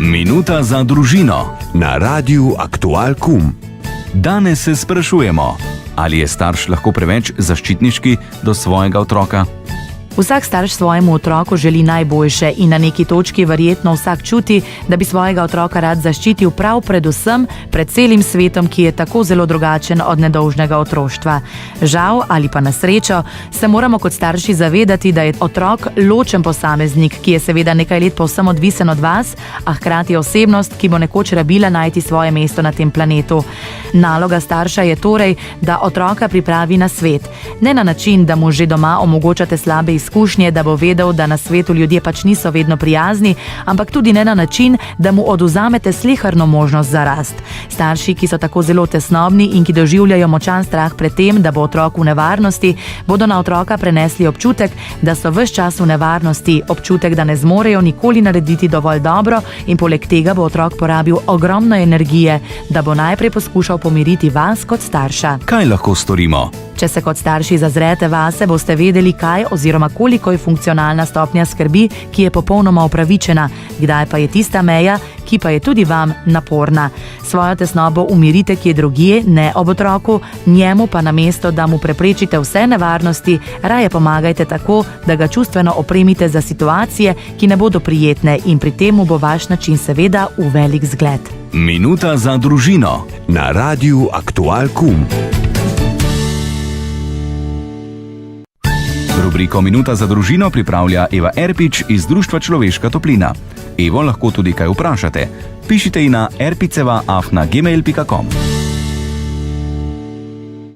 Minuta za družino na Radiu Aktual Kum. Danes se sprašujemo, ali je starš lahko preveč zaščitniški do svojega otroka? Vsak starš svojemu otroku želi najboljše in na neki točki verjetno vsak čuti, da bi svojega otroka rad zaščitil prav predvsem pred celim svetom, ki je tako zelo drugačen od nedolžnega otroštva. Žal ali pa na srečo se moramo kot starši zavedati, da je otrok ločen posameznik, ki je seveda nekaj let povsem odvisen od vas, a hkrati osebnost, ki bo nekoč rabila najti svoje mesto na tem planetu. Naloga starša je torej, da otroka pripravi na svet. Ne na način, da mu že doma omogočate slabe izkušnje, da bo vedel, da na svetu ljudje pač niso vedno prijazni, ampak tudi ne na način, da mu odvzamete sleherno možnost za rast. Starši, ki so tako zelo tesnobni in ki doživljajo močan strah pred tem, da bo otrok v nevarnosti, bodo na otroka prenesli občutek, da so ves čas v nevarnosti, občutek, da ne zmorejo nikoli narediti dovolj dobro in poleg tega bo otrok porabil ogromno energije, da bo najprej poskušal pomiriti vas kot starša. Kaj lahko storimo? Če se kot starši zazrete vase, boste vedeli, kaj oziroma koliko je funkcionalna stopnja skrbi, ki je popolnoma upravičena, kdaj pa je tista meja, ki pa je tudi vam naporna. Svojo tesnobo umirite kje drugje, ne ob otroku, njemu pa namesto, da mu preprečite vse nevarnosti, raje pomagajte tako, da ga čustveno opremite za situacije, ki ne bodo prijetne in pri tem bo vaš način seveda v velik zgled. Minuta za družino na Radiu Aktual Kum. Rubriko Minuta za družino pripravlja Eva Erpič iz Društva Človeška toplina. Evo lahko tudi kaj vprašate. Pišite ji na erpiceva@gmail.com.